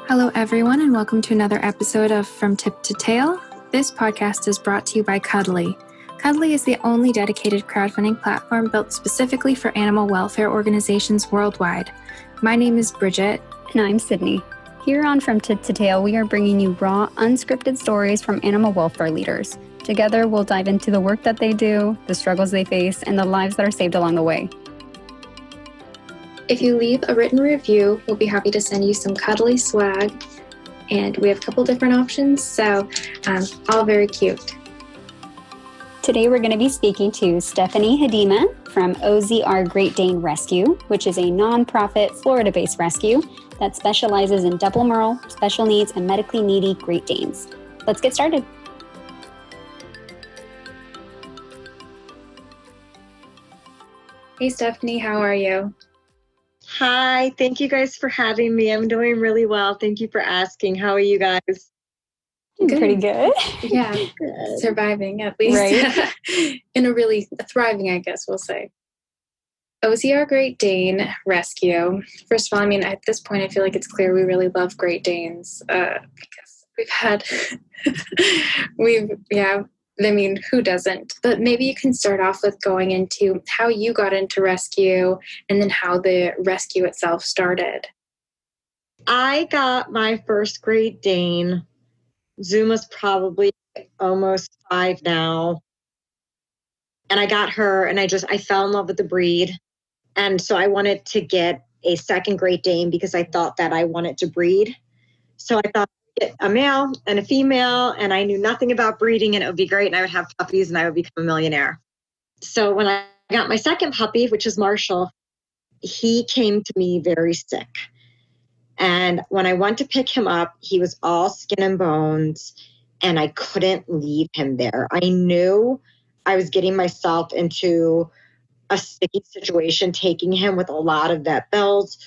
Hello, everyone, and welcome to another episode of From Tip to Tail. This podcast is brought to you by Cuddly. Cuddly is the only dedicated crowdfunding platform built specifically for animal welfare organizations worldwide. My name is Bridget. And I'm Sydney. Here on From Tip to Tail, we are bringing you raw, unscripted stories from animal welfare leaders. Together, we'll dive into the work that they do, the struggles they face, and the lives that are saved along the way. If you leave a written review, we'll be happy to send you some Cuddly swag. And we have a couple different options, so all very cute. Today we're going to be speaking to Stephanie Hadima from OZR Great Dane Rescue, which is a nonprofit Florida-based rescue that specializes in double merle, special needs, and medically needy Great Danes. Let's get started. Hey Stephanie, how are you? Hi, thank you guys for having me. I'm doing really well. Thank you for asking. How are you guys? Good. Pretty good. Yeah, Good. Surviving at least. Right. In a really thriving, I guess we'll say. OZR Great Dane Rescue. First of all, I mean, at this point, I feel like it's clear we really love Great Danes because we've had, I mean, who doesn't? But maybe you can start off with going into how you got into rescue and then how the rescue itself started. I got my first Great Dane. Zuma's probably almost 5 now. And I got her and I fell in love with the breed. And so I wanted to get a second Great Dane because I thought that I wanted to breed. So I thought I'd get a male and a female, and I knew nothing about breeding, and it would be great, and I would have puppies and I would become a millionaire. So when I got my second puppy, which is Marshall, he came to me very sick. And when I went to pick him up, he was all skin and bones, and I couldn't leave him there. I knew I was getting myself into a sticky situation, taking him with a lot of vet bills,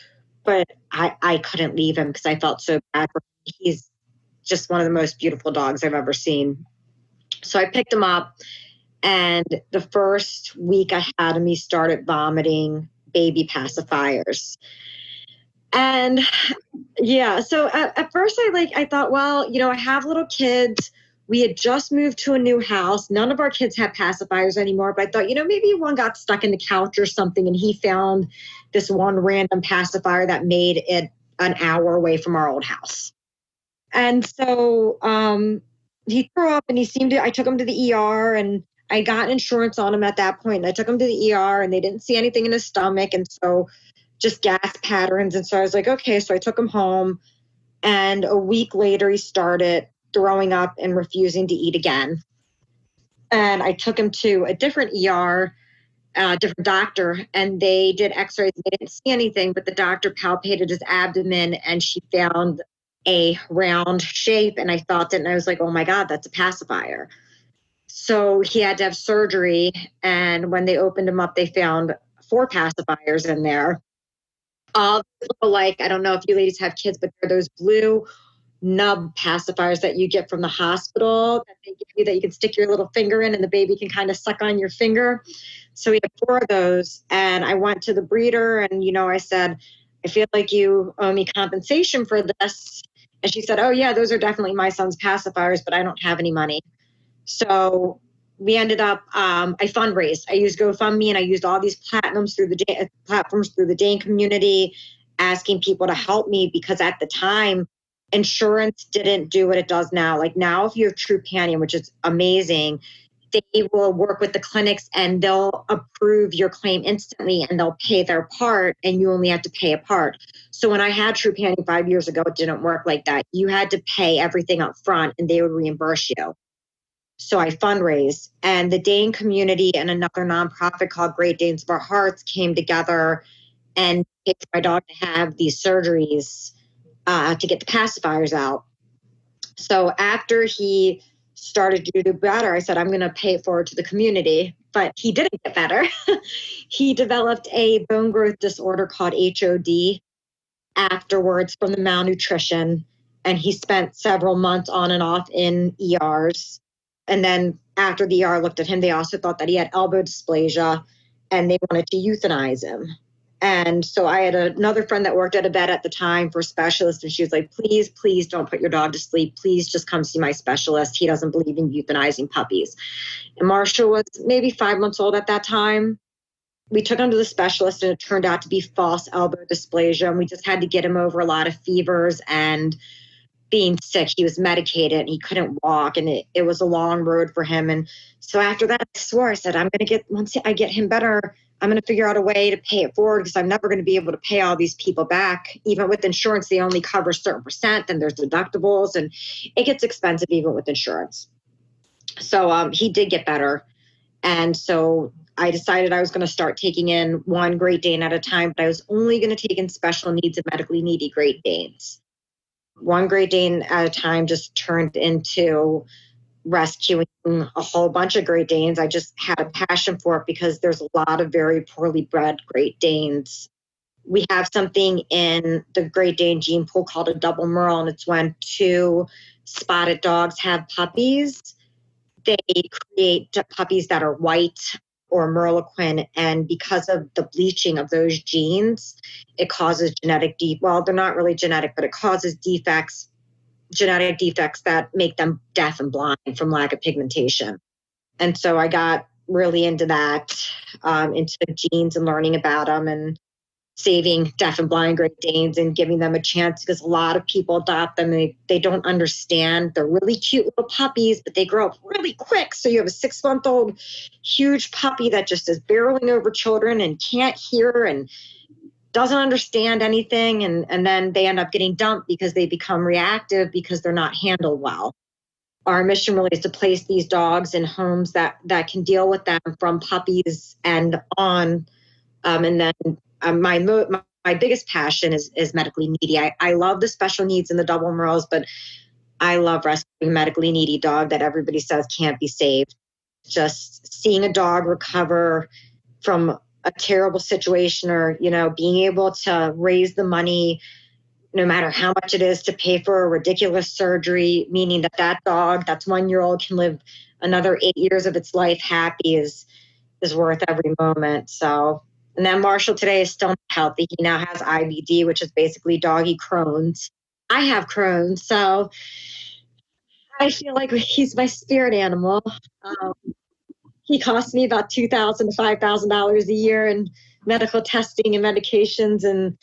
but I couldn't leave him because I felt so bad for him. He's just one of the most beautiful dogs I've ever seen. So I picked him up, and the first week I had him, he started vomiting baby pacifiers. And yeah, so at first I thought, well, I have little kids. We had just moved to a new house. None of our kids have pacifiers anymore. But I thought, maybe one got stuck in the couch or something, and he found this one random pacifier that made it an hour away from our old house. And so he threw up, and I took him to the ER, and I got insurance on him at that point. And I took him to the ER, and they didn't see anything in his stomach. And so just gas patterns. And so I was like, okay, so I took him home, and a week later he started throwing up and refusing to eat again. And I took him to a different ER, different doctor, and they did x-rays. They didn't see anything, but the doctor palpated his abdomen, and she found a round shape. And I thought that, and I was like, oh my God, that's a pacifier. So he had to have surgery. And when they opened him up, they found 4 pacifiers in there. I don't know if you ladies have kids, but they're those blue nub pacifiers that you get from the hospital that they give you, that you can stick your little finger in and the baby can kind of suck on your finger. So we had 4 of those, and I went to the breeder, and I said, I feel like you owe me compensation for this. And she said, oh yeah, those are definitely my son's pacifiers, but I don't have any money. So we ended up, I fundraised. I used GoFundMe, and I used all these platforms through the Dane community, asking people to help me, because at the time, insurance didn't do what it does now. Like now, if you have Trupanion, which is amazing, they will work with the clinics and they'll approve your claim instantly, and they'll pay their part, and you only have to pay a part. So when I had Trupanion 5 years ago, it didn't work like that. You had to pay everything up front, and they would reimburse you. So I fundraised, and the Dane community and another nonprofit called Great Danes of Our Hearts came together and picked my dog to have these surgeries to get the pacifiers out. So after he started to do better, I said, I'm going to pay it forward to the community. But he didn't get better. He developed a bone growth disorder called HOD afterwards from the malnutrition. And he spent several months on and off in ERs. And then after the ER looked at him, they also thought that he had elbow dysplasia, and they wanted to euthanize him. And so I had another friend that worked at a vet at the time for a specialist. And she was like, please, please don't put your dog to sleep. Please just come see my specialist. He doesn't believe in euthanizing puppies. And Marshall was maybe 5 months old at that time. We took him to the specialist and it turned out to be false elbow dysplasia. And we just had to get him over a lot of fevers and being sick. He was medicated and he couldn't walk, and it was a long road for him. And so after that, I swore, I said, once I get him better, I'm going to figure out a way to pay it forward, because I'm never going to be able to pay all these people back. Even with insurance, they only cover a certain percent, and there's deductibles, and it gets expensive even with insurance. So he did get better. And so I decided I was going to start taking in one Great Dane at a time, but I was only going to take in special needs and medically needy Great Danes. One Great Dane at a time just turned into rescuing a whole bunch of Great Danes. I just had a passion for it because there's a lot of very poorly bred Great Danes. We have something in the Great Dane gene pool called a double merle, and it's when two spotted dogs have puppies. They create puppies that are white or merlequin, and because of the bleaching of those genes, it causes well, they're not really genetic, but it causes genetic defects that make them deaf and blind from lack of pigmentation. And so I got really into that, into genes and learning about them and saving deaf and blind Great Danes and giving them a chance, because a lot of people adopt them. They don't understand. They're really cute little puppies, but they grow up really quick. So you have a 6-month-old huge puppy that just is barreling over children and can't hear and doesn't understand anything. And then they end up getting dumped because they become reactive because they're not handled well. Our mission really is to place these dogs in homes that can deal with them from puppies and on. And then my biggest passion is medically needy. I love the special needs and the double merles, but I love rescuing a medically needy dog that everybody says can't be saved. Just seeing a dog recover from a terrible situation, or, being able to raise the money, no matter how much it is, to pay for a ridiculous surgery, meaning that dog, that's 1-year-old, can live another 8 years of its life happy is worth every moment. So, and then Marshall today is still not healthy. He now has IBD, which is basically doggy Crohn's. I have Crohn's, so I feel like he's my spirit animal. He costs me about $2,000 to $5,000 a year in medical testing and medications and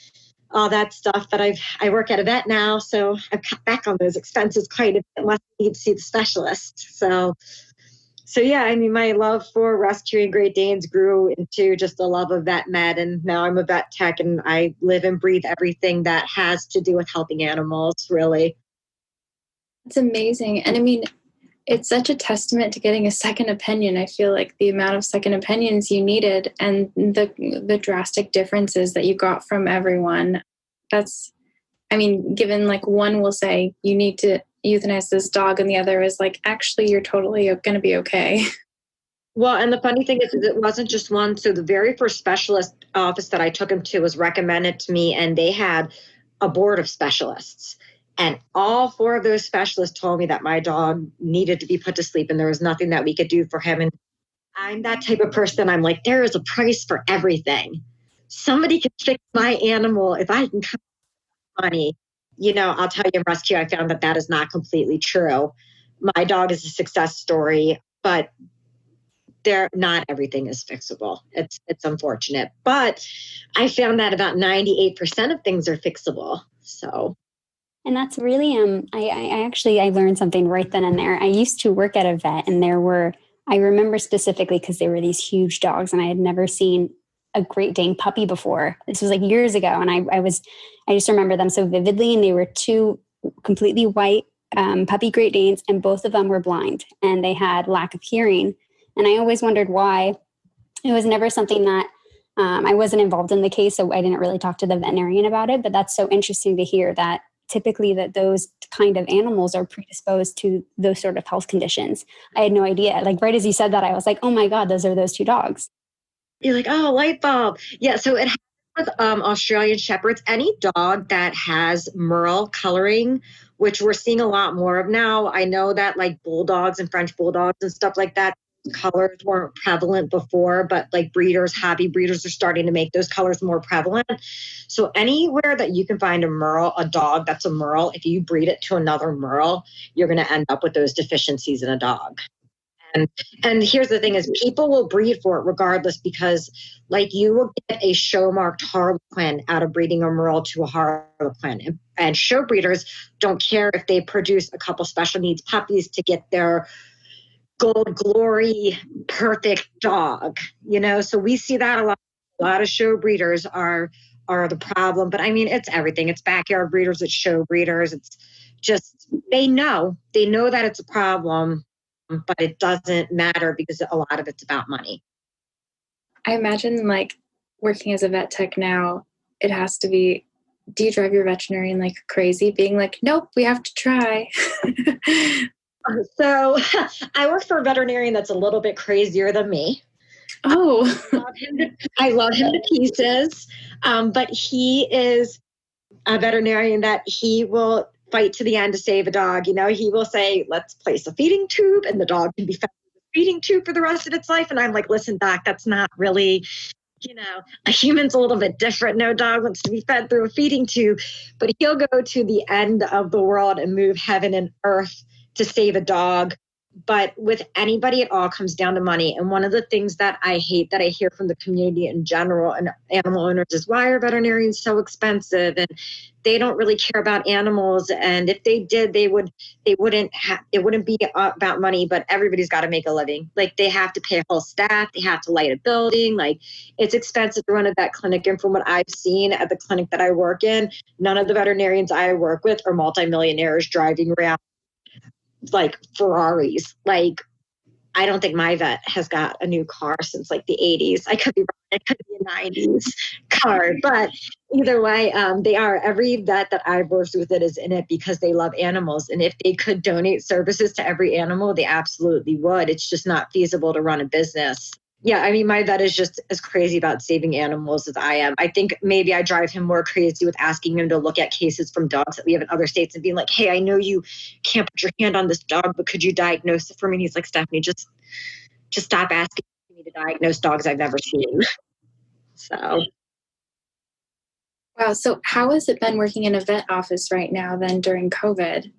all that stuff. But I work at a vet now, so I've cut back on those expenses quite a bit unless I need to see the specialist. So yeah, I mean, my love for rescuing Great Danes grew into just a love of vet med, and now I'm a vet tech, and I live and breathe everything that has to do with helping animals, really. It's amazing. And I mean, it's such a testament to getting a second opinion. I feel like the amount of second opinions you needed and the drastic differences that you got from everyone. Given like one will say you need to euthanize this dog and the other is like, actually, you're totally going to be okay. Well, and the funny thing is it wasn't just one. So the very first specialist office that I took him to was recommended to me, and they had a board of specialists. And all 4 of those specialists told me that my dog needed to be put to sleep and there was nothing that we could do for him. And I'm that type of person. I'm like, there is a price for everything. Somebody can fix my animal if I can come up with money. I'll tell you, in rescue, I found that is not completely true. My dog is a success story, but not everything is fixable. It's unfortunate. But I found that about 98% of things are fixable. So. And that's really, I learned something right then and there. I used to work at a vet, and I remember specifically because there were these huge dogs, and I had never seen a Great Dane puppy before. This was like years ago. And I just remember them so vividly. And they were 2 completely white puppy Great Danes, and both of them were blind, and they had lack of hearing. And I always wondered why. It was never something that I wasn't involved in the case, so I didn't really talk to the veterinarian about it. But that's so interesting to hear that typically that those kind of animals are predisposed to those sort of health conditions. I had no idea. Like right as you said that, I was like, oh my God, those 2 dogs. You're like, oh, light bulb. Yeah, so it happens with Australian Shepherds. Any dog that has merle coloring, which we're seeing a lot more of now. I know that like bulldogs and French bulldogs and stuff like that, colors weren't prevalent before, but like breeders, hobby breeders are starting to make those colors more prevalent. So anywhere that you can find a merle, a dog that's a merle, if you breed it to another merle, you're going to end up with those deficiencies in a dog. And here's the thing is people will breed for it regardless, because like you will get a show marked harlequin out of breeding a merle to a harlequin. And show breeders don't care if they produce a couple special needs puppies to get their gold glory perfect dog, so we see that a lot of show breeders are the problem. But I mean, it's everything. It's backyard breeders, it's show breeders. It's just they know that it's a problem, but it doesn't matter because a lot of it's about money. I imagine like working as a vet tech now, it has to be, do you drive your veterinarian like crazy being like, nope, we have to try? So I work for a veterinarian that's a little bit crazier than me. Oh, I love him to pieces. But he is a veterinarian that he will fight to the end to save a dog. He will say, let's place a feeding tube and the dog can be fed with a feeding tube for the rest of its life. And I'm like, listen, doc, that's not really, a human's a little bit different. No dog wants to be fed through a feeding tube, but he'll go to the end of the world and move heaven and earth to save a dog. But with anybody, it all comes down to money. And one of the things that I hate that I hear from the community in general and animal owners is, why are veterinarians so expensive? And they don't really care about animals. And if they did, it wouldn't be about money, but everybody's got to make a living. Like they have to pay a whole staff. They have to light a building. Like it's expensive to run a vet clinic. And from what I've seen at the clinic that I work in, none of the veterinarians I work with are multimillionaires driving around like Ferraris. Like I don't think my vet has got a new car since like the 80s. I could be wrong. It could be a 90s car, but either way, every vet that I've worked with is in it because they love animals. And if they could donate services to every animal, they absolutely would. It's just not feasible to run a business. Yeah, I mean, my vet is just as crazy about saving animals as I am. I think maybe I drive him more crazy with asking him to look at cases from dogs that we have in other states and being like, hey, I know you can't put your hand on this dog, but could you diagnose it for me? And he's like, Stephanie, just stop asking me to diagnose dogs I've never seen. So. Wow. So how has it been working in a vet office right now then during COVID?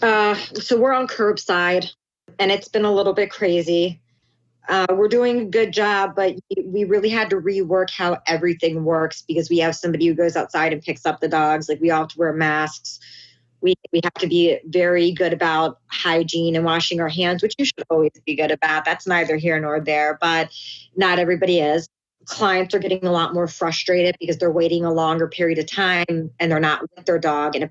So we're on curbside and it's been a little bit crazy. We're doing a good job, but we really had to rework how everything works because we have somebody who goes outside and picks up the dogs. Like we all have to wear masks. We have to be very good about hygiene and washing our hands, which you should always be good about. That's neither here nor there, but not everybody is. Clients are getting a lot more frustrated because they're waiting a longer period of time and they're not with their dog. And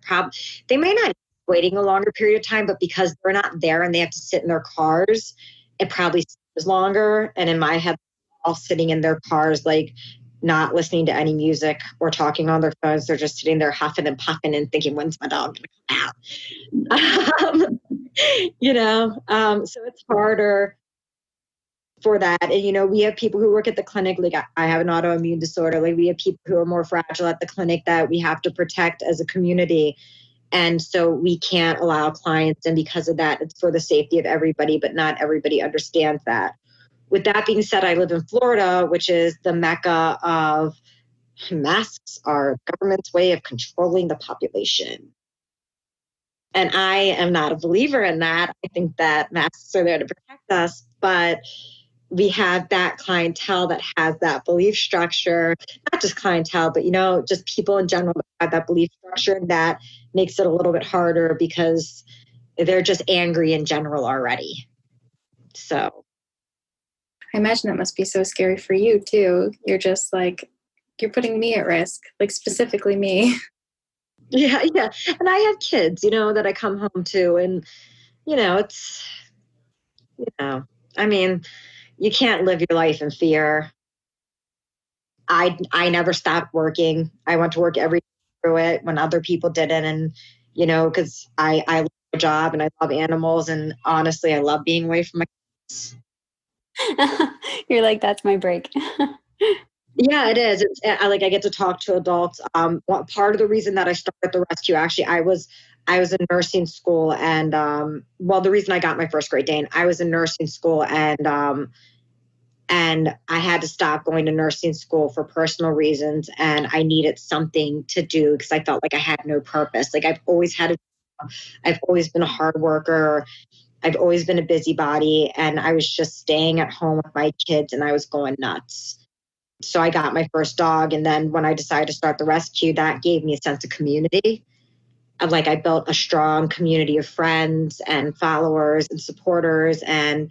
they may not be waiting a longer period of time, but because they're not there and they have to sit in their cars, it probably stays longer. And in my head, all sitting in their cars, like not listening to any music or talking on their phones. They're just sitting there huffing and puffing and thinking, when's my dog going to come out? So it's harder for that. And, we have people who work at the clinic, like I have an autoimmune disorder. Like we have people who are more fragile at the clinic that we have to protect as a community. And so we can't allow clients. And because of that, it's for the safety of everybody, but not everybody understands that. With that being said, I live in Florida, which is the mecca of masks are government's way of controlling the population. And I am not a believer in that. I think that masks are there to protect us, but we have that clientele that has that belief structure, not just clientele, but, just people in general that have that belief structure, and that makes it a little bit harder because they're just angry in general already. So. I imagine that must be so scary for you too. You're just like, you're putting me at risk, like specifically me. Yeah. And I have kids, that I come home to, and, it's, I mean, you can't live your life in fear. I never stopped working. I went to work every day through it when other people didn't. And, because I love my job and I love animals. And honestly, I love being away from my kids. You're like, that's my break. Yeah, it is. I get to talk to adults. Part of the reason that I started the rescue, actually, I was in nursing school, and the reason I got my first Great Dane, I was in nursing school, and I had to stop going to nursing school for personal reasons, and I needed something to do because I felt like I had no purpose. Like I've always been a hard worker. I've always been a busybody, and I was just staying at home with my kids, and I was going nuts. So I got my first dog. And then when I decided to start the rescue, that gave me a sense of community. I built a strong community of friends and followers and supporters and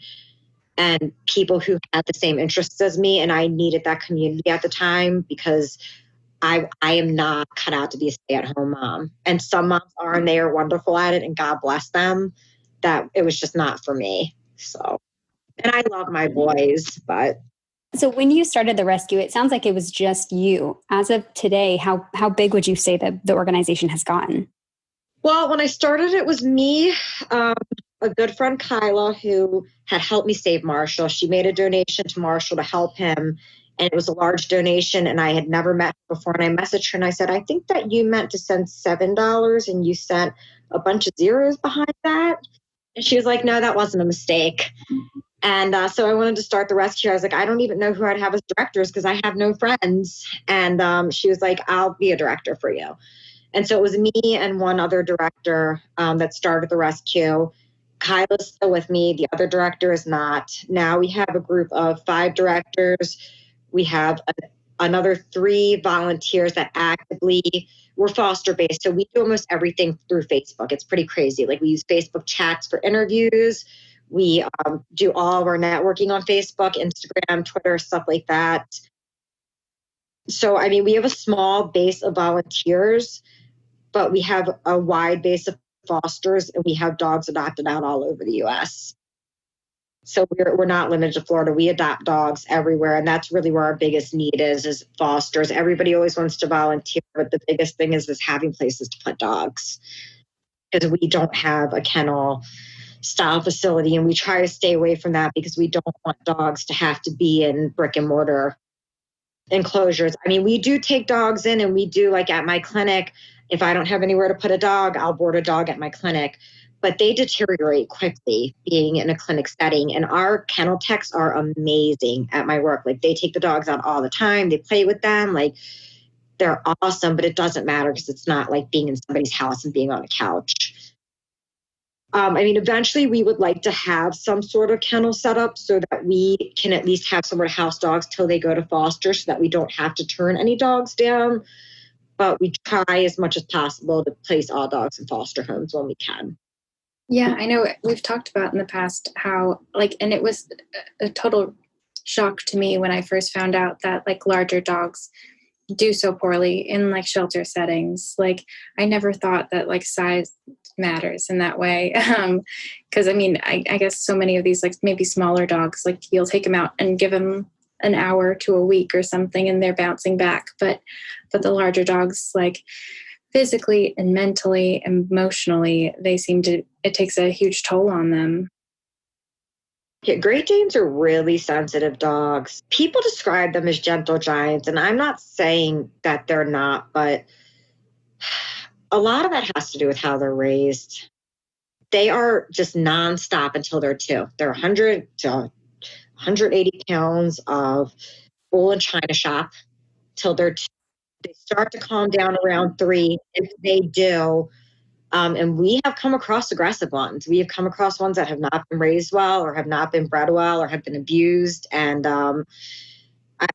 people who had the same interests as me. And I needed that community at the time because I am not cut out to be a stay-at-home mom. And some moms are, and they are wonderful at it, and God bless them. That it was just not for me. So, and I love my boys, but So when you started the rescue, it sounds like it was just you. As of today, how big would you say that the organization has gotten? Well, when I started, it was me, a good friend, Kyla, who had helped me save Marshall. She made a donation to Marshall to help him. And it was a large donation, and I had never met her before. And I messaged her and I said, I think that you meant to send $7 and you sent a bunch of zeros behind that. And she was like, no, that wasn't a mistake. And so I wanted to start the rescue. I was like, I don't even know who I'd have as directors because I have no friends. And she was like, I'll be a director for you. And so it was me and one other director that started the rescue. Kyla's still with me. The other director is not. Now we have a group of 5 directors. We have another 3 volunteers that we're foster based. So we do almost everything through Facebook. It's pretty crazy. Like we use Facebook chats for interviews. We do all of our networking on Facebook, Instagram, Twitter, stuff like that. So, I mean, we have a small base of volunteers, but we have a wide base of fosters, and we have dogs adopted out all over the U.S. So we're not limited to Florida. We adopt dogs everywhere, and that's really where our biggest need is fosters. Everybody always wants to volunteer, but the biggest thing is having places to put dogs because we don't have a kennel style facility, and we try to stay away from that because we don't want dogs to have to be in brick and mortar enclosures. I mean, we do take dogs in, and we do, like at my clinic, if I don't have anywhere to put a dog, I'll board a dog at my clinic. But they deteriorate quickly being in a clinic setting. And our kennel techs are amazing at my work. Like they take the dogs out all the time. They play with them. Like they're awesome, but it doesn't matter because it's not like being in somebody's house and being on a couch. I mean, eventually we would like to have some sort of kennel set up so that we can at least have somewhere to house dogs till they go to foster so that we don't have to turn any dogs down. But we try as much as possible to place all dogs in foster homes when we can. Yeah, I know we've talked about in the past how and it was a total shock to me when I first found out that larger dogs do so poorly in shelter settings. I never thought that size matters in that way. Because I mean, I guess so many of these maybe smaller dogs, you'll take them out and give them an hour to a week or something and they're bouncing back. But the larger dogs, physically and mentally, emotionally, it takes a huge toll on them. Yeah, Great Danes are really sensitive dogs. People describe them as gentle giants, and I'm not saying that they're not, but a lot of that has to do with how they're raised. They are just nonstop until they're 2. They're 100 to 180 pounds of bull and china shop till they're 2. They start to calm down around 3. If they do, and we have come across aggressive ones. We have come across ones that have not been raised well or have not been bred well or have been abused. And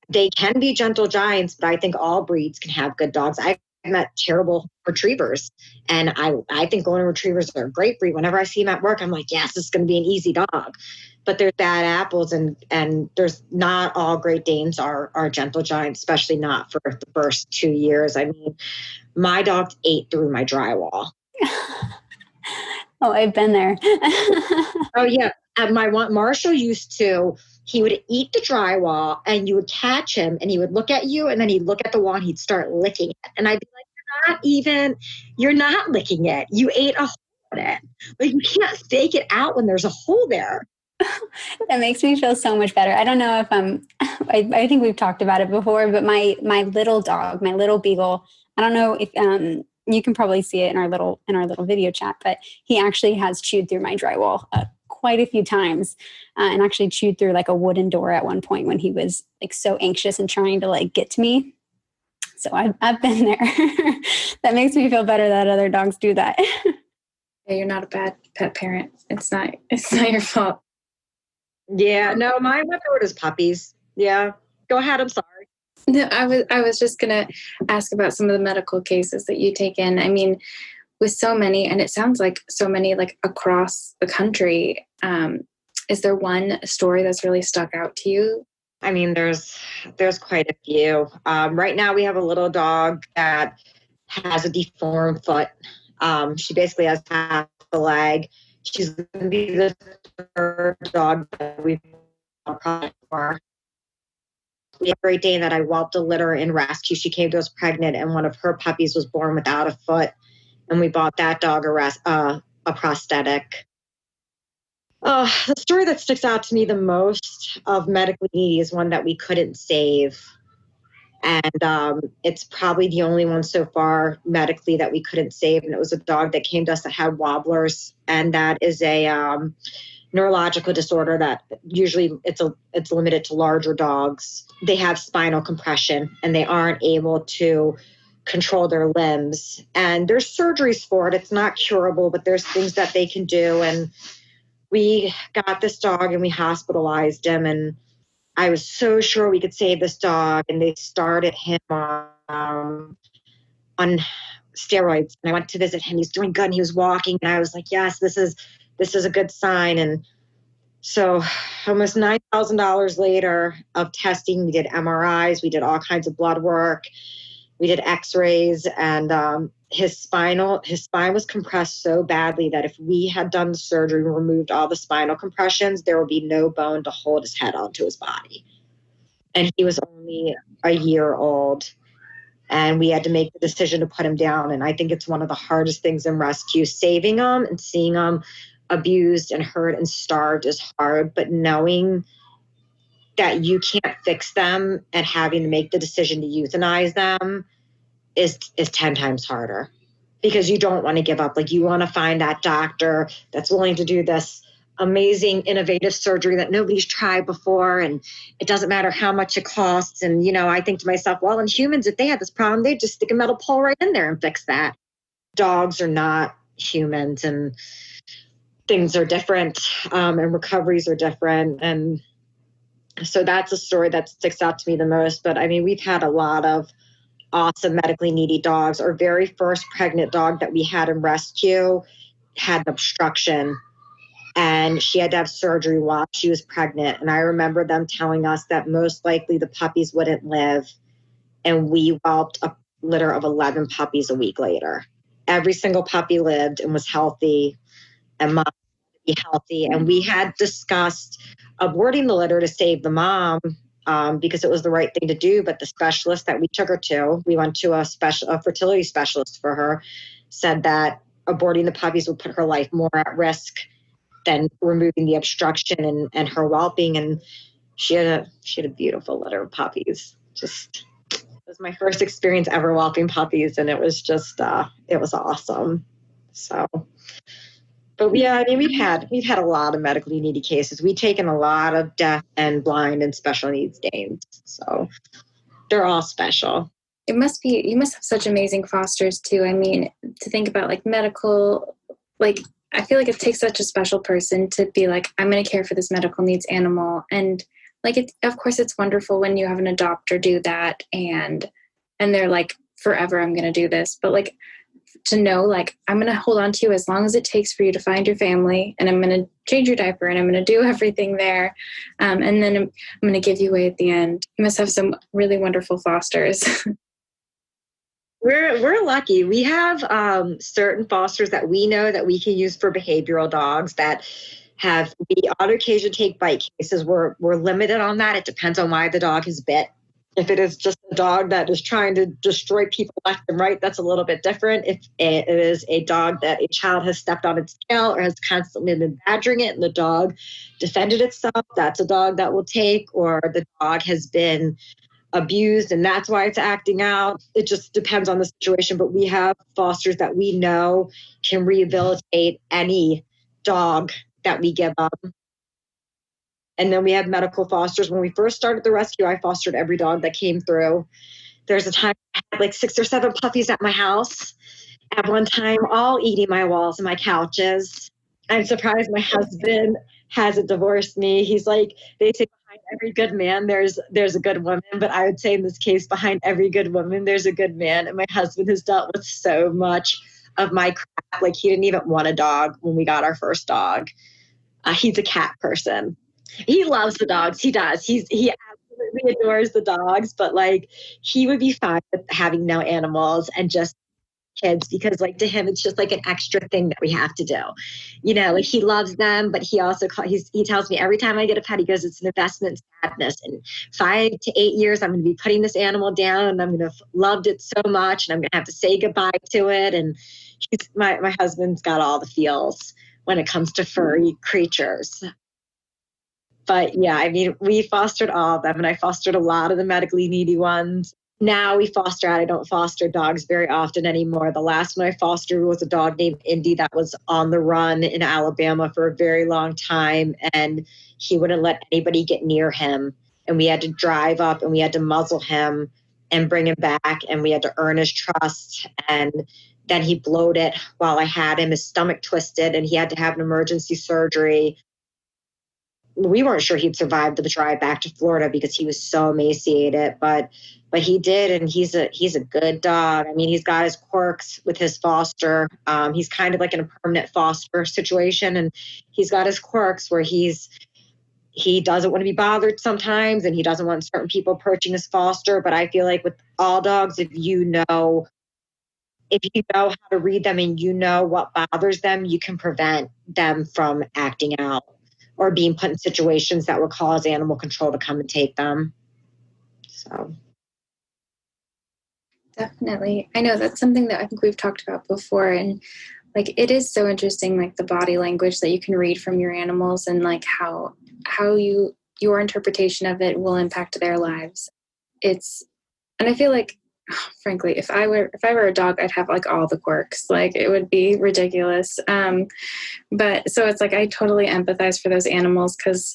they can be gentle giants, but I think all breeds can have good dogs. I've met terrible retrievers, and I think golden retrievers are a great breed. Whenever I see them at work, I'm like, yes, this is going to be an easy dog. But there's bad apples, and there's not all Great Danes are gentle giants, especially not for the first 2 years. I mean, my dog ate through my drywall. Oh, I've been there. Oh, yeah. Marshall he would eat the drywall, and you would catch him, and he would look at you, and then he'd look at the wall, and he'd start licking it. And I'd be like, you're not licking it. You ate a hole in it. You can't fake it out when there's a hole there. That makes me feel so much better. I don't know if I think we've talked about it before, but my little dog, my little beagle, I don't know if you can probably see it in our little video chat, but he actually has chewed through my drywall quite a few times, and actually chewed through like a wooden door at one point when he was like so anxious and trying to like get to me. So I've been there. That makes me feel better that other dogs do that. Yeah, you're not a bad pet parent. It's not your fault. Yeah, no, mine went through it as puppies. Yeah, go ahead. I'm sorry. No, I was just gonna ask about some of the medical cases that you take in. I mean, with so many, and it sounds like so many like across the country, is there one story that's really stuck out to you? I mean, there's quite a few. Right now we have a little dog that has a deformed foot. She basically has half a leg. She's going to be the third dog that we've bought for. We have a Great Dane that I whelped a litter in rescue. She came to us pregnant, and one of her puppies was born without a foot, and we bought that dog a prosthetic. The story that sticks out to me the most of medically needy is one that we couldn't save. And it's probably the only one so far medically that we couldn't save. And it was a dog that came to us that had wobblers. And that is a neurological disorder that usually it's limited to larger dogs. They have spinal compression and they aren't able to control their limbs. And there's surgeries for it. It's not curable, but there's things that they can do. And we got this dog and we hospitalized him, and I was so sure we could save this dog, and they started him on steroids. And I went to visit him. He's doing good, and he was walking, and I was like, yes, this is a good sign. And so almost $9,000 later of testing, we did MRIs, we did all kinds of blood work, we did x-rays, and his spine was compressed so badly that if we had done the surgery and removed all the spinal compressions, there would be no bone to hold his head onto his body. And he was only a year old, and we had to make the decision to put him down. And I think it's one of the hardest things in rescue. Saving him and seeing him abused and hurt and starved is hard, but knowing that you can't fix them and having to make the decision to euthanize them is 10 times harder, because you don't want to give up. Like, you want to find that doctor that's willing to do this amazing, innovative surgery that nobody's tried before. And it doesn't matter how much it costs. And, I think to myself, well, in humans, if they had this problem, they'd just stick a metal pole right in there and fix that. Dogs are not humans, and things are different, and recoveries are different. And so that's a story that sticks out to me the most. But I mean, we've had a lot of awesome medically needy dogs. Our very first pregnant dog that we had in rescue had an obstruction, and she had to have surgery while she was pregnant. And I remember them telling us that most likely the puppies wouldn't live. And we whelped a litter of 11 puppies a week later. Every single puppy lived and was healthy, and mom would be healthy. And we had discussed aborting the litter to save the mom, because it was the right thing to do. But the specialist that we took her to, we went to a fertility specialist for her, said that aborting the puppies would put her life more at risk than removing the obstruction and her whelping. And she had a beautiful litter of puppies. It was my first experience ever whelping puppies, and it was just it was awesome. So, but yeah, I mean, we've had a lot of medically needy cases. We've taken a lot of deaf and blind and special needs Danes. So they're all special. You must have such amazing fosters too. I mean, to think about like medical, like, I feel like it takes such a special person to be like, I'm going to care for this medical needs animal. And like, of course it's wonderful when you have an adopter do that, and they're like, forever, I'm going to do this. But like, to know, like, I'm going to hold on to you as long as it takes for you to find your family, and I'm going to change your diaper, and I'm going to do everything there. And then I'm going to give you away at the end. You must have some really wonderful fosters. We're lucky. We have certain fosters that we know that we can use for behavioral dogs that we on occasion take bite cases. We're limited on that. It depends on why the dog has bit. If it is just a dog that is trying to destroy people left and right, that's a little bit different. If it is a dog that a child has stepped on its tail or has constantly been badgering it and the dog defended itself, that's a dog that will take, or the dog has been abused and that's why it's acting out. It just depends on the situation. But we have fosters that we know can rehabilitate any dog that we give up. And then we have medical fosters. When we first started the rescue, I fostered every dog that came through. There's a time I had like 6 or 7 puppies at my house at one time, all eating my walls and my couches. I'm surprised my husband hasn't divorced me. He's like, they say behind every good man, there's a good woman. But I would say in this case, behind every good woman, there's a good man. And my husband has dealt with so much of my crap. Like, he didn't even want a dog when we got our first dog. He's a cat person. He loves the dogs. He does. He absolutely adores the dogs, but like, he would be fine with having no animals and just kids, because like, to him, it's just like an extra thing that we have to do. You know, like, he loves them, but he also he tells me every time I get a pet, he goes, it's an investment in sadness. In 5 to 8 years, I'm going to be putting this animal down and I'm going to have loved it so much and I'm going to have to say goodbye to it. And my husband's got all the feels when it comes to furry creatures. But yeah, I mean, we fostered all of them, and I fostered a lot of the medically needy ones. Now we foster out. I don't foster dogs very often anymore. The last one I fostered was a dog named Indy that was on the run in Alabama for a very long time, and he wouldn't let anybody get near him. And we had to drive up and we had to muzzle him and bring him back, and we had to earn his trust. And then he bloated while I had him. His stomach twisted and he had to have an emergency surgery. We weren't sure he'd survive the drive back to Florida because he was so emaciated, but he did, and he's a good dog. I mean, he's got his quirks with his foster. He's kind of like in a permanent foster situation, and he's got his quirks where he doesn't want to be bothered sometimes, and he doesn't want certain people approaching his foster. But I feel like with all dogs, if you know how to read them and you know what bothers them, you can prevent them from acting out or being put in situations that would cause animal control to come and take them. So. Definitely. I know that's something that I think we've talked about before. And like, it is so interesting, like the body language that you can read from your animals and like how your interpretation of it will impact their lives. And I feel like, frankly, if I were a dog, I'd have like all the quirks. Like, it would be ridiculous. But so it's like, I totally empathize for those animals, because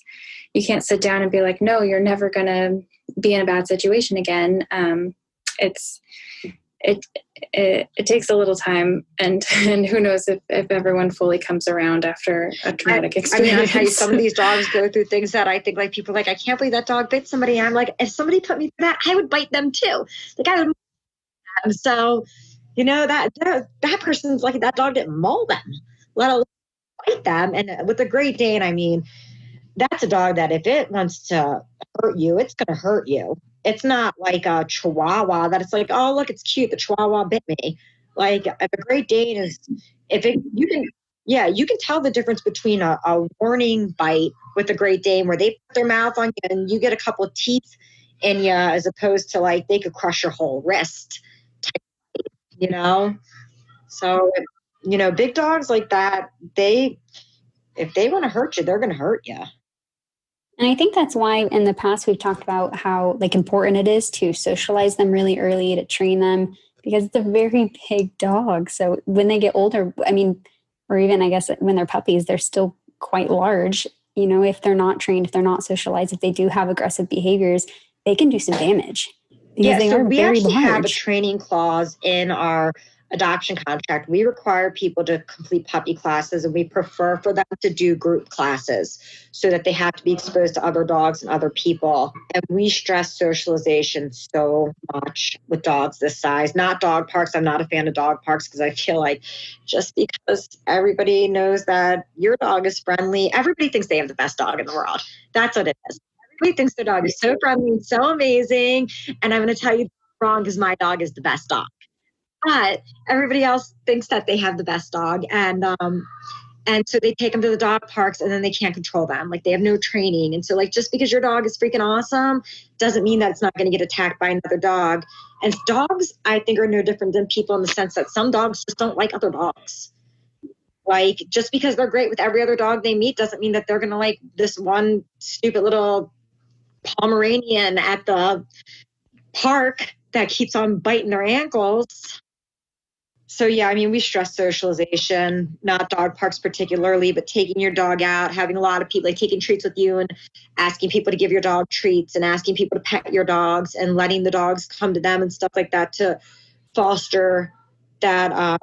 you can't sit down and be like, no, you're never going to be in a bad situation again. It takes a little time, and who knows if everyone fully comes around after a traumatic experience. I mean, I tell you, some of these dogs go through things that I think, like, people are like, I can't believe that dog bit somebody. And I'm like, if somebody put me through that, I would bite them too. Like, I would. So, you know, that person's like, that dog didn't maul them, let alone bite them. And with the Great Dane, I mean, that's a dog that if it wants to hurt you, it's going to hurt you. It's not like a Chihuahua that it's like, oh, look, it's cute, the Chihuahua bit me. Like, if a Great Dane is, you can tell the difference between a warning bite with a Great Dane where they put their mouth on you and you get a couple of teeth in you, as opposed to like they could crush your whole wrist, you know? So, you know, big dogs like that, if they want to hurt you, they're going to hurt you. And I think that's why in the past we've talked about how like important it is to socialize them really early, to train them, because it's a very big dog. So when they get older, I mean, or even I guess when they're puppies, they're still quite large. You know, if they're not trained, if they're not socialized, if they do have aggressive behaviors, they can do some damage. Yeah, so we actually have a training clause in our adoption contract. We require people to complete puppy classes, and we prefer for them to do group classes so that they have to be exposed to other dogs and other people. And we stress socialization so much with dogs this size. Not dog parks. I'm not a fan of dog parks, because I feel like just because everybody knows that your dog is friendly, everybody thinks they have the best dog in the world. That's what it is. Everybody thinks their dog is so friendly and so amazing. And I'm going to tell you wrong, because my dog is the best dog. But everybody else thinks that they have the best dog. And And so they take them to the dog parks and then they can't control them. Like they have no training. And so like, just because your dog is freaking awesome doesn't mean that it's not going to get attacked by another dog. And dogs, I think, are no different than people in the sense that some dogs just don't like other dogs. Like just because they're great with every other dog they meet doesn't mean that they're going to like this one stupid little Pomeranian at the park that keeps on biting their ankles. So yeah, I mean, we stress socialization, not dog parks particularly, but taking your dog out, having a lot of people like taking treats with you and asking people to give your dog treats and asking people to pet your dogs and letting the dogs come to them and stuff like that to foster that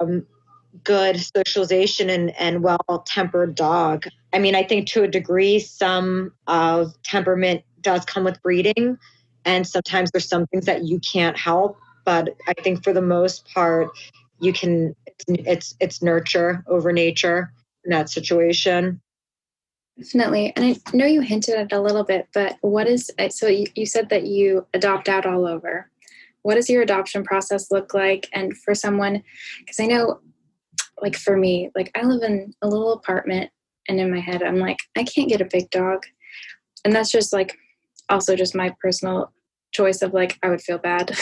good socialization and well-tempered dog. I mean, I think to a degree, some of temperament does come with breeding, and sometimes there's some things that you can't help. But I think for the most part, you can. It's nurture over nature in that situation. Definitely. And I know you hinted at it a little bit, but what is, so you said that you adopt out all over. What does your adoption process look like? And for someone, because I know, like for me, like I live in a little apartment and in my head, I'm like, I can't get a big dog. And that's just like, also just my personal choice of like, I would feel bad.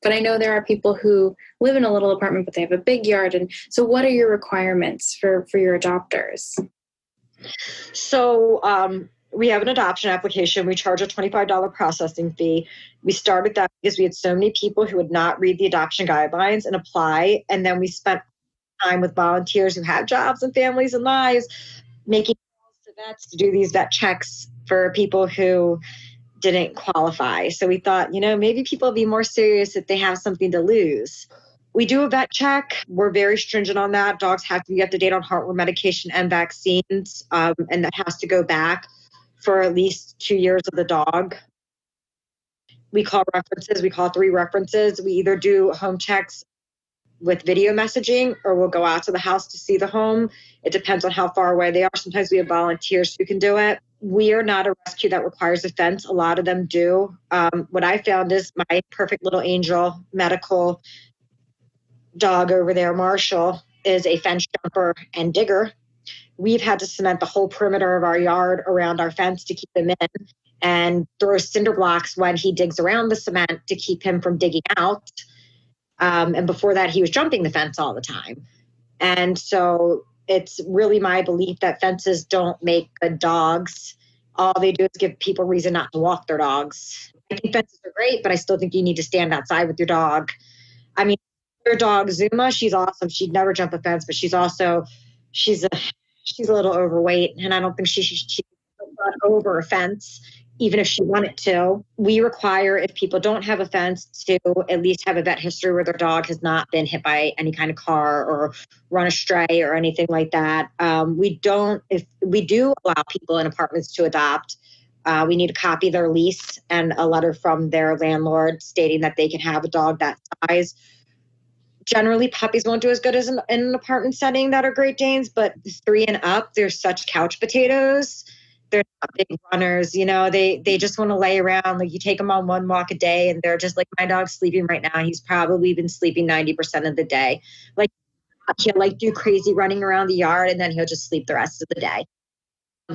But I know there are people who live in a little apartment, but they have a big yard. And so what are your requirements for your adopters? So we have an adoption application. We charge a $25 processing fee. We started that because we had so many people who would not read the adoption guidelines and apply. And then we spent time with volunteers who have jobs and families and lives making calls to vets to do these vet checks for people who didn't qualify. So we thought, maybe people will be more serious if they have something to lose. We do a vet check. We're very stringent on that. Dogs have to be up to date on heartworm medication and vaccines, and that has to go back for at least 2 years of the dog. We call references. We call 3 references. We either do home checks with video messaging or we'll go out to the house to see the home. It depends on how far away they are. Sometimes we have volunteers who can do it. We are not a rescue that requires a fence. A lot of them do. What I found is my perfect little angel medical dog over there, Marshall, is a fence jumper and digger. We've had to cement the whole perimeter of our yard around our fence to keep him in and throw cinder blocks when he digs around the cement to keep him from digging out. And before that, he was jumping the fence all the time. And so it's really my belief that fences don't make good dogs. All they do is give people reason not to walk their dogs. I think fences are great, but I still think you need to stand outside with your dog. I mean, your dog, Zuma, she's awesome. She'd never jump a fence, but she's a little overweight. And I don't think she run over a fence, even if she wanted to. We require, if people don't have a fence, to at least have a vet history where their dog has not been hit by any kind of car or run astray or anything like that. If we do allow people in apartments to adopt, we need a copy of their lease and a letter from their landlord stating that they can have a dog that size. Generally, puppies won't do as good as in an apartment setting that are Great Danes, but 3 and up, they're such couch potatoes. They're not big runners, they just want to lay around. Like you take them on one walk a day and they're just like, my dog's sleeping right now. He's probably been sleeping 90% of the day. Like he'll do crazy running around the yard and then he'll just sleep the rest of the day.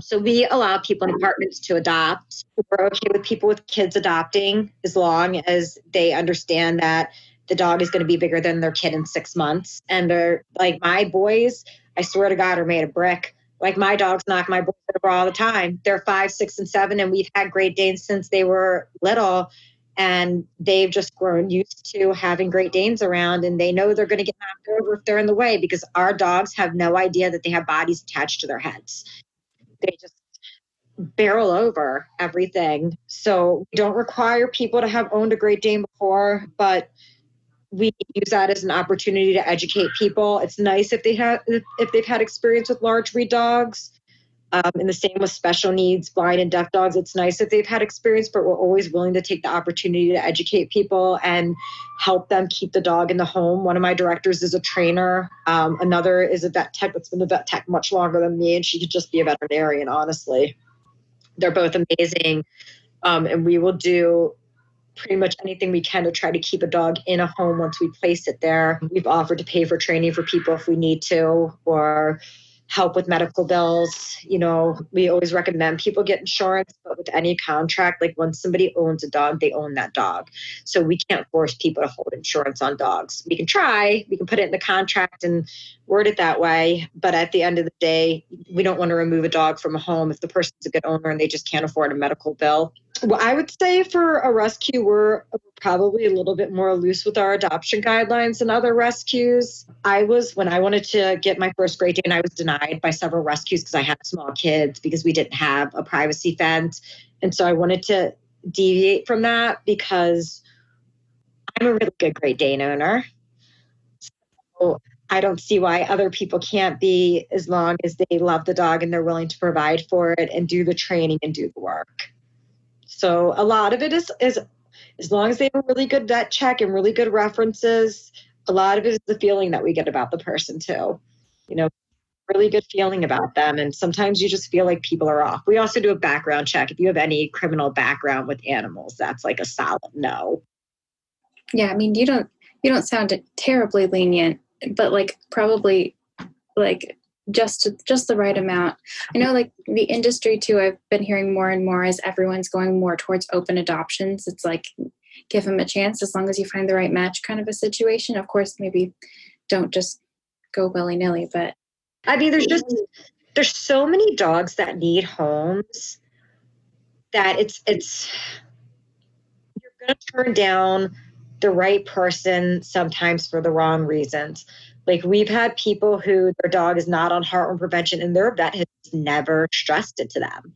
So we allow people in apartments to adopt. We're okay with people with kids adopting as long as they understand that the dog is going to be bigger than their kid in 6 months. And they're like, my boys, I swear to God, are made of brick. Like my dogs knock my boys over all the time. They're 5, 6, and 7, and we've had Great Danes since they were little, and they've just grown used to having Great Danes around, and they know they're going to get knocked over if they're in the way because our dogs have no idea that they have bodies attached to their heads. They just barrel over everything. So we don't require people to have owned a Great Dane before, but we use that as an opportunity to educate people. It's nice if they've had experience with large breed dogs. And the same with special needs, blind and deaf dogs. It's nice if they've had experience, but we're always willing to take the opportunity to educate people and help them keep the dog in the home. One of my directors is a trainer. Another is a vet tech that's been a vet tech much longer than me, and she could just be a veterinarian, honestly. They're both amazing. And we will do pretty much anything we can to try to keep a dog in a home once we place it there. We've offered to pay for training for people if we need to, or help with medical bills. We always recommend people get insurance, but with any contract, like when somebody owns a dog, they own that dog. So we can't force people to hold insurance on dogs. We can try, we can put it in the contract and word it that way. But at the end of the day, we don't want to remove a dog from a home if the person's a good owner and they just can't afford a medical bill. Well, I would say for a rescue, we're probably a little bit more loose with our adoption guidelines than other rescues. When I wanted to get my first Great Dane, I was denied by several rescues because I had small kids because we didn't have a privacy fence. And so I wanted to deviate from that because I'm a really good Great Dane owner. So I don't see why other people can't be, as long as they love the dog and they're willing to provide for it and do the training and do the work. So a lot of it is as long as they have a really good vet check and really good references, a lot of it is the feeling that we get about the person too. Really good feeling about them. And sometimes you just feel like people are off. We also do a background check. If you have any criminal background with animals, that's like a solid no. Yeah, I mean, you don't sound terribly lenient, but like probably like just the right amount. I know like the industry too, I've been hearing more and more as everyone's going more towards open adoptions. It's like, give them a chance as long as you find the right match kind of a situation. Of course, maybe don't just go willy-nilly, but I mean, there's so many dogs that need homes that it's you're going to turn down the right person sometimes for the wrong reasons. Like we've had people who their dog is not on heartworm prevention and their vet has never stressed it to them,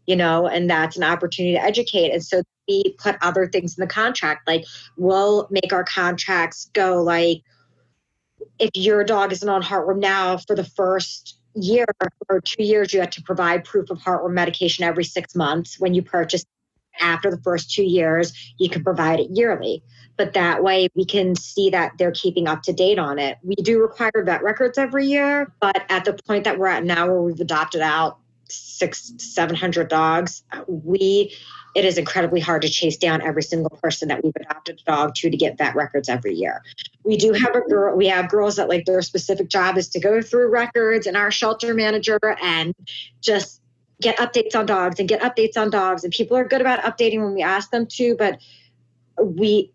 and that's an opportunity to educate. And so we put other things in the contract, like we'll make our contracts go like, if your dog isn't on heartworm now for the first year or 2 years, you have to provide proof of heartworm medication every 6 months. When you purchase after the first 2 years, you can provide it yearly. But that way we can see that they're keeping up to date on it. We do require vet records every year, but at the point that we're at now where we've adopted out 600-700 dogs, it is incredibly hard to chase down every single person that we've adopted a dog to get vet records every year. We have girls that like their specific job is to go through records and our shelter manager and just get updates on dogs and get updates on dogs. And people are good about updating when we ask them to, but we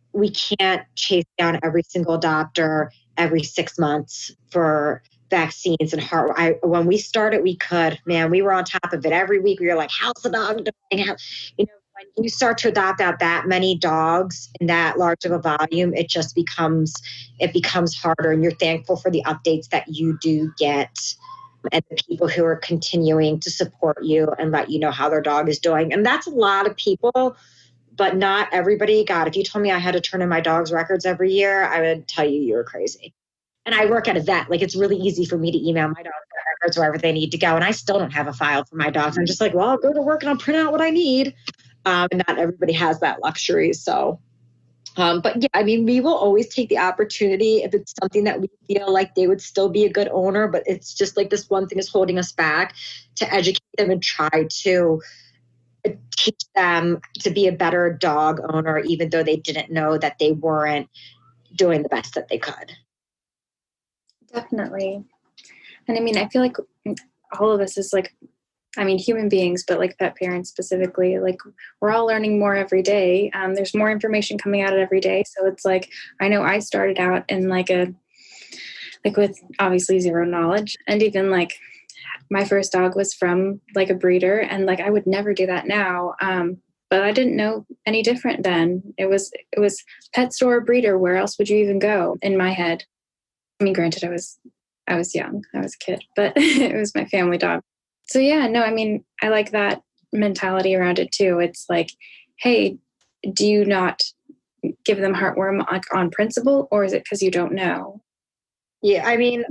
can't chase down every single adopter every 6 months for vaccines and when we started, we could, man, we were on top of it every week. We were like, how's the dog doing? When you start to adopt out that many dogs in that large of a volume, it becomes harder. And you're thankful for the updates that you do get and the people who are continuing to support you and let you know how their dog is doing. And that's a lot of people, but not everybody. God, if you told me I had to turn in my dog's records every year, I would tell you were crazy. And I work at a vet. Like, it's really easy for me to email my dog records wherever they need to go. And I still don't have a file for my dogs. I'm just like, well, I'll go to work and I'll print out what I need. And not everybody has that luxury. So, but yeah, I mean, we will always take the opportunity if it's something that we feel like they would still be a good owner, but it's just like this one thing is holding us back, to educate them and try to teach them to be a better dog owner, even though they didn't know that they weren't doing the best that they could. Definitely. And I mean, I feel like all of us is like, I mean, human beings, but like pet parents specifically, like we're all learning more every day. There's more information coming out every day. So it's like, I know I started out in with obviously zero knowledge. And even like my first dog was from like a breeder, and like I would never do that now. But I didn't know any different then. It was pet store, breeder. Where else would you even go in my head? I mean, granted, I was young, I was a kid, but it was my family dog. So yeah, no, I mean, I like that mentality around it too. It's like, hey, do you not give them heartworm on principle, or is it because you don't know? Yeah, I mean,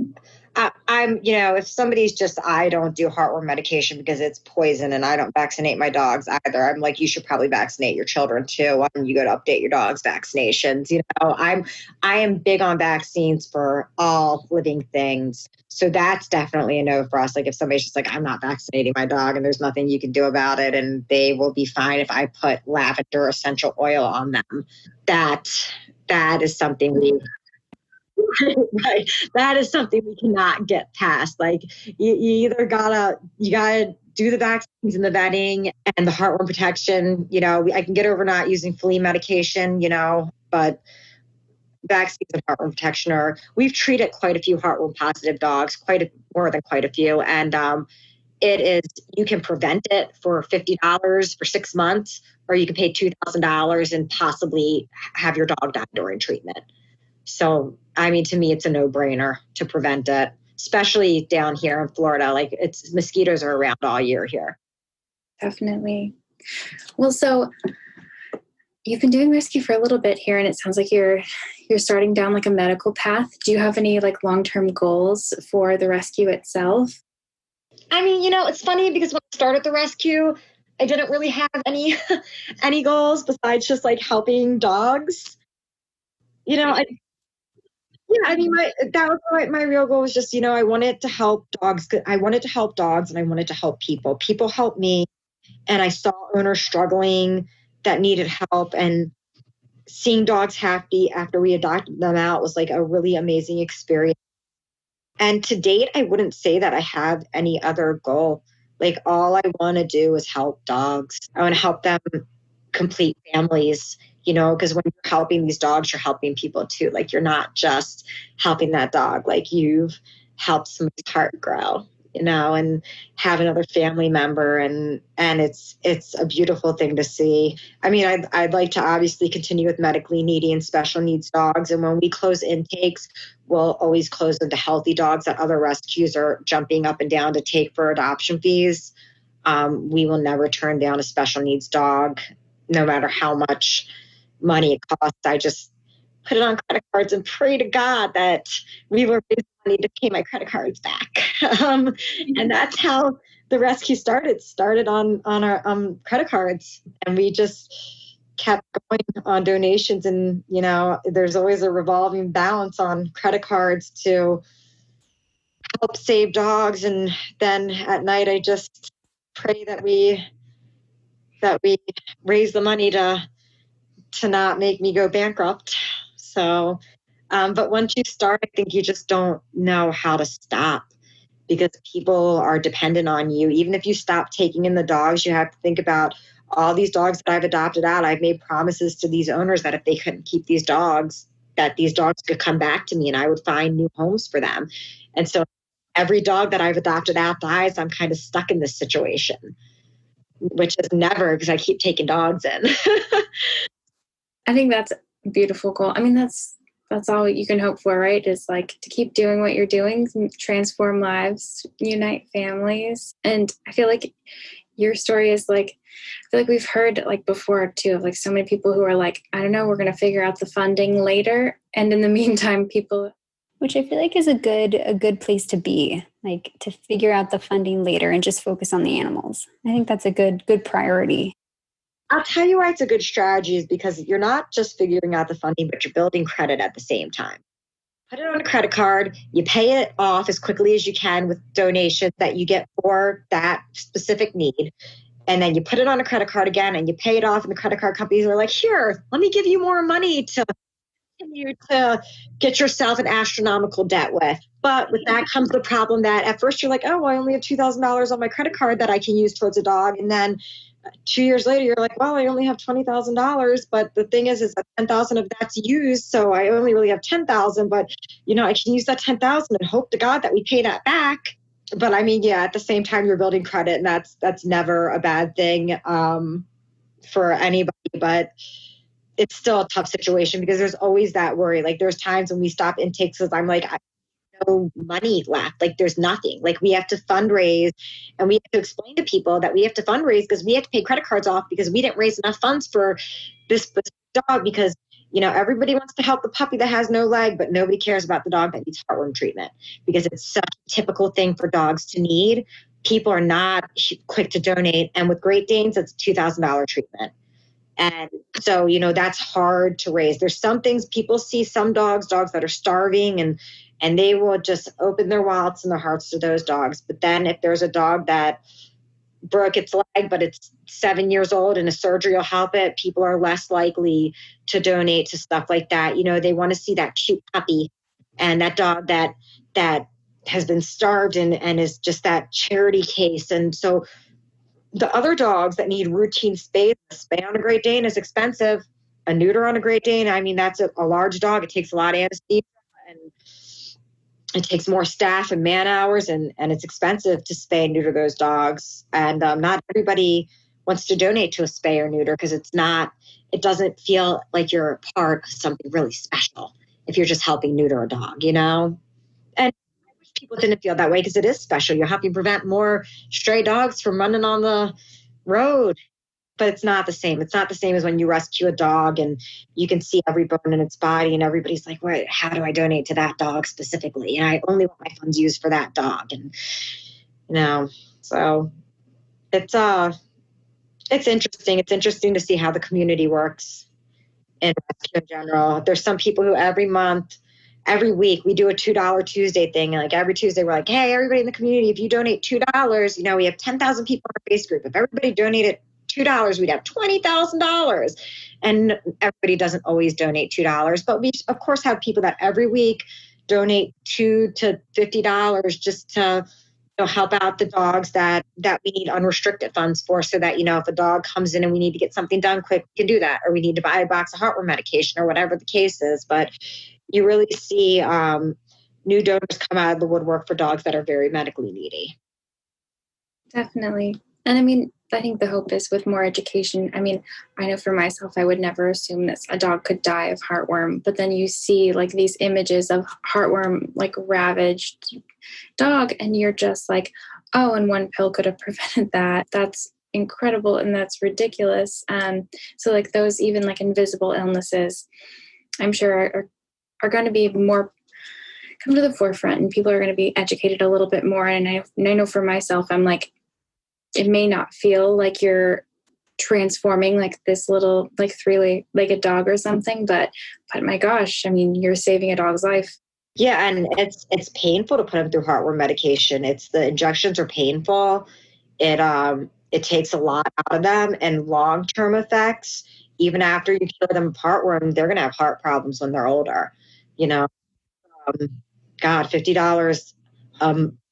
I'm, if somebody's just, I don't do heartworm medication because it's poison and I don't vaccinate my dogs either. I'm like, you should probably vaccinate your children too when you go to update your dog's vaccinations. I am big on vaccines for all living things. So that's definitely a no for us. Like if somebody's just like, I'm not vaccinating my dog and there's nothing you can do about it and they will be fine if I put lavender essential oil on them. That is something Right. That is something we cannot get past. Like you either you gotta do the vaccines and the vetting and the heartworm protection. I can get over not using flea medication, but vaccines and heartworm protection we've treated quite a few heartworm positive dogs, more than quite a few. And you can prevent it for $50 for 6 months, or you can pay $2,000 and possibly have your dog die during treatment. So, to me, it's a no-brainer to prevent it, especially down here in Florida. Like mosquitoes are around all year here. Definitely. Well, so you've been doing rescue for a little bit here, and it sounds like you're starting down like a medical path. Do you have any like long-term goals for the rescue itself? It's funny because when I started the rescue, I didn't really have any goals besides just like helping dogs. That was my real goal was just, I wanted to help dogs. I wanted to help dogs and I wanted to help people. People helped me, and I saw owners struggling that needed help, and seeing dogs happy after we adopted them out was like a really amazing experience. And to date, I wouldn't say that I have any other goal. Like all I want to do is help dogs. I want to help them complete families, because when you're helping these dogs, you're helping people too. Like you're not just helping that dog, like you've helped somebody's heart grow, and have another family member. And it's a beautiful thing to see. I'd like to obviously continue with medically needy and special needs dogs. And when we close intakes, we'll always close them to healthy dogs that other rescues are jumping up and down to take for adoption fees. We will never turn down a special needs dog, no matter how much money it costs. I just put it on credit cards and pray to God that we will raise money to pay my credit cards back. And that's how the rescue started on our credit cards. And we just kept going on donations. And, there's always a revolving balance on credit cards to help save dogs. And then at night, I just pray that we raise the money to not make me go bankrupt. So, but once you start, I think you just don't know how to stop, because people are dependent on you. Even if you stop taking in the dogs, you have to think about all these dogs that I've adopted out. I've made promises to these owners that if they couldn't keep these dogs, that these dogs could come back to me and I would find new homes for them. And so every dog that I've adopted out dies, I'm kind of stuck in this situation, which is never, because I keep taking dogs in. I think that's a beautiful goal. That's all you can hope for, right? Is like to keep doing what you're doing, transform lives, unite families. And I feel like your story is like, I feel like we've heard like before too, of like so many people who are like, I don't know, we're going to figure out the funding later. And in the meantime, people, which I feel like is a good place to be, like to figure out the funding later and just focus on the animals. I think that's a good priority. I'll tell you why it's a good strategy is because you're not just figuring out the funding, but you're building credit at the same time. Put it on a credit card, you pay it off as quickly as you can with donations that you get for that specific need. And then you put it on a credit card again and you pay it off, and the credit card companies are like, here, let me give you more money to continue to get yourself an astronomical debt with. But with that comes the problem that at first you're like, oh, well, I only have $2,000 on my credit card that I can use towards a dog. And then 2 years later, you're like, well, I only have $20,000. But the thing is that 10,000 of that's used. So I only really have 10,000, but I can use that 10,000 and hope to God that we pay that back. But at the same time, you're building credit, and that's never a bad thing for anybody. But it's still a tough situation because there's always that worry. Like there's times when we stop intakes because I'm like, I have no money left. Like there's nothing. Like we have to fundraise, and we have to explain to people that we have to fundraise because we have to pay credit cards off because we didn't raise enough funds for this dog because, everybody wants to help the puppy that has no leg, but nobody cares about the dog that needs heartworm treatment because it's such a typical thing for dogs to need. People are not quick to donate. And with Great Danes, it's $2,000 treatment. And so, that's hard to raise. There's some things people see, some dogs that are starving and they will just open their wallets and their hearts to those dogs. But then if there's a dog that broke its leg, but it's 7 years old and a surgery will help it, people are less likely to donate to stuff like that. They want to see that cute puppy And that dog that has been starved and is just that charity case. And so the other dogs that need routine spay, a spay on a Great Dane is expensive. A neuter on a Great Dane, I mean, that's a large dog. It takes a lot of anesthesia and it takes more staff and man hours, and it's expensive to spay and neuter those dogs. And not everybody wants to donate to a spay or neuter because it doesn't feel like you're a part of something really special if you're just helping neuter a dog, And I wish people didn't feel that way because it is special. You're helping prevent more stray dogs from running on the road. But it's not the same. It's not the same as when you rescue a dog and you can see every bone in its body and everybody's like, wait, how do I donate to that dog specifically? And I only want my funds used for that dog. And, so it's interesting. It's interesting to see how the community works in rescue in general. There's some people who every week we do a $2 Tuesday thing. And like every Tuesday, we're like, hey, everybody in the community, if you donate $2, we have 10,000 people in our face group. If everybody donated $2, we'd have $20,000. And everybody doesn't always donate $2. But we, of course, have people that every week donate $2 to $50 just to help out the dogs that we need unrestricted funds for, so that, if a dog comes in and we need to get something done quick, we can do that. Or we need to buy a box of heartworm medication or whatever the case is. But you really see new donors come out of the woodwork for dogs that are very medically needy. Definitely. And I think the hope is with more education. I know for myself, I would never assume that a dog could die of heartworm, but then you see like these images of heartworm, like ravaged dog, and you're just like, oh, and one pill could have prevented that. That's incredible. And that's ridiculous. So like those, even like invisible illnesses, I'm sure are going to be more come to the forefront, and people are going to be educated a little bit more. And I know for myself, I'm like, it may not feel like you're transforming like this little like three-legged dog or something, but my gosh, you're saving a dog's life. Yeah, and it's painful to put them through heartworm medication. The injections are painful. It takes a lot out of them, and long-term effects, even after you cure them of heartworm, they're going to have heart problems when they're older. God, $50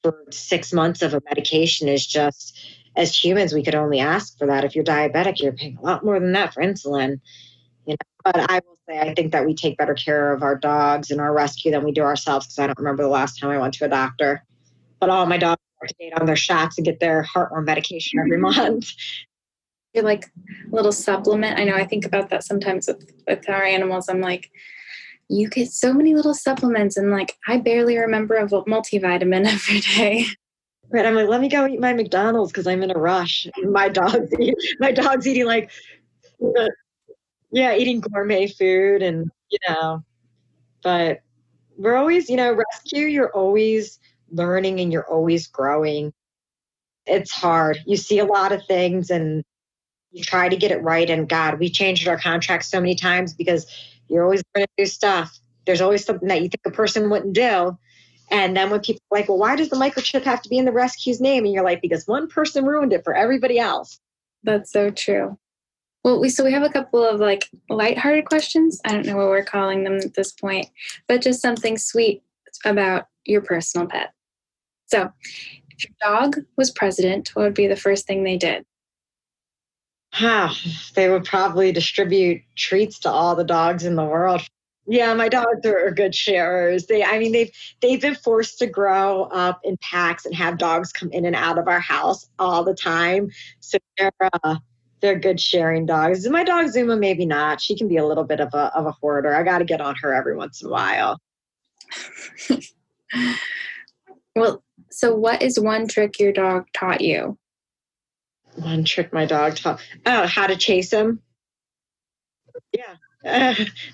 for 6 months of a medication is just, as humans, we could only ask for that. If you're diabetic, you're paying a lot more than that for insulin. But I will say, I think that we take better care of our dogs and our rescue than we do ourselves, because I don't remember the last time I went to a doctor. But all my dogs are up to date on their shots and get their heartworm medication every month. You're like a little supplement. I know I think about that sometimes with our animals. I'm like, you get so many little supplements, and like I barely remember a multivitamin every day. Right, I'm like, let me go eat my McDonald's because I'm in a rush. My dog's eating like, eating gourmet food, and But we're always, rescue. You're always learning and you're always growing. It's hard. You see a lot of things and you try to get it right. And God, we changed our contracts so many times because you're always going to do stuff. There's always something that you think a person wouldn't do. And then when people are like, well, why does the microchip have to be in the rescue's name? And you're like, because one person ruined it for everybody else. That's so true. Well, we have a couple of like lighthearted questions. I don't know what we're calling them at this point, but just something sweet about your personal pet. So if your dog was president, what would be the first thing they did? They would probably distribute treats to all the dogs in the world. Yeah, my dogs are good sharers. They've been forced to grow up in packs and have dogs come in and out of our house all the time. So they're good sharing dogs. My dog Zuma, maybe not. She can be a little bit of a hoarder. I got to get on her every once in a while. Well, so what is one trick your dog taught you? One trick my dog taught? Oh, how to chase him. Yeah.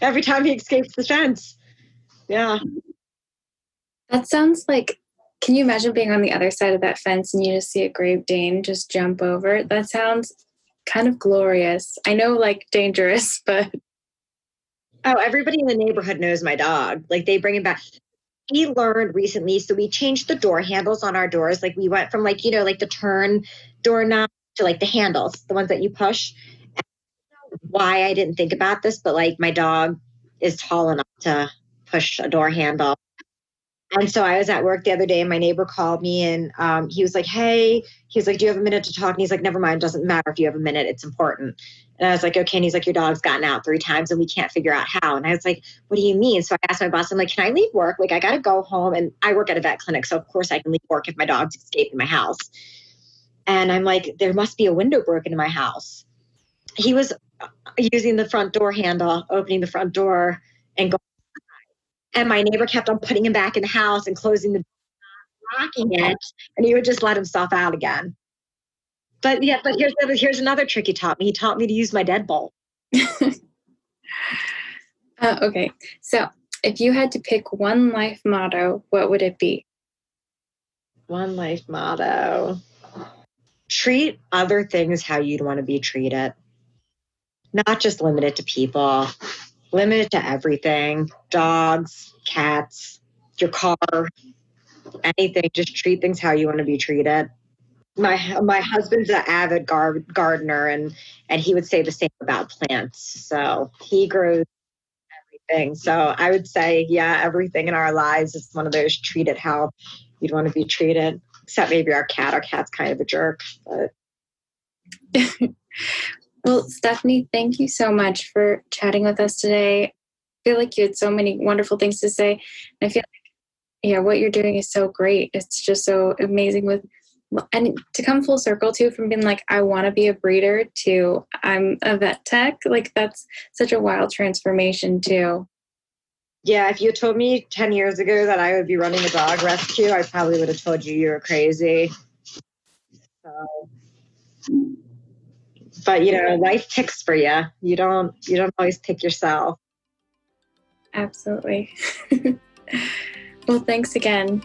Every time he escapes the fence. Yeah. That sounds like, can you imagine being on the other side of that fence and you just see a Great Dane just jump over? That sounds kind of glorious. I know, like, dangerous, but... Oh, everybody in the neighborhood knows my dog. Like, they bring him back. He learned recently, so we changed the door handles on our doors. Like, we went from, like, like the turn doorknob to, like, the handles, the ones that you push. Why I didn't think about this, but like my dog is tall enough to push a door handle. And so I was at work the other day and my neighbor called me and he was like, hey, he was like, do you have a minute to talk? And he's like, never mind. It doesn't matter if you have a minute. It's important. And I was like, okay. And he's like, your dog's gotten out 3 times and we can't figure out how. And I was like, what do you mean? So I asked my boss, I'm like, can I leave work? Like, I got to go home. And I work at a vet clinic. So of course I can leave work if my dog's escaping my house. And I'm like, there must be a window broken in my house. He was using the front door handle, opening the front door and going. And my neighbor kept on putting him back in the house and closing the door, locking it, and he would just let himself out again. But yeah, but here's another trick he taught me. He taught me to use my deadbolt. Okay, so if you had to pick one life motto, what would it be? One life motto. Treat other things how you'd want to be treated. Not just limited to people. Limited to everything, dogs, cats, your car, anything. Just treat things how you want to be treated. My husband's an avid gardener, and he would say the same about plants. So he grows everything. So I would say, yeah, everything in our lives is one of those treat it how you'd want to be treated. Except maybe our cat. Our cat's kind of a jerk. But Well, Stephanie, thank you so much for chatting with us today. I feel like you had so many wonderful things to say. And I feel like, yeah, what you're doing is so great. It's just so amazing and to come full circle too, from being like, I want to be a breeder to I'm a vet tech. Like that's such a wild transformation too. yeah, if you told me 10 years ago that I would be running a dog rescue, I probably would have told you were crazy. So. But life picks for you. You don't always pick yourself. Absolutely. Well, thanks again.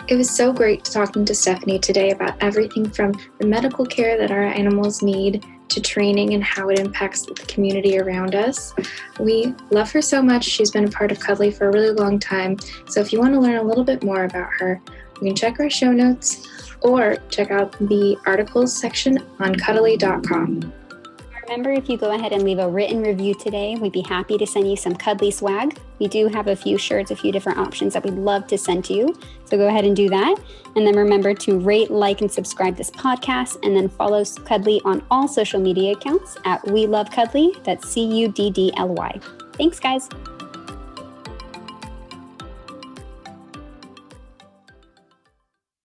It was so great talking to Stephanie today about everything from the medical care that our animals need to training and how it impacts the community around us. We love her so much. She's been a part of Cuddly for a really long time. So if you want to learn a little bit more about her, you can check our show notes or check out the articles section on cuddly.com. Remember, if you go ahead and leave a written review today, we'd be happy to send you some Cuddly swag. We do have a few shirts, a few different options that we'd love to send to you. So go ahead and do that. And then remember to rate, like, and subscribe this podcast, and then follow Cuddly on all social media accounts at We Love Cuddly. That's CUDDLY. Thanks, guys.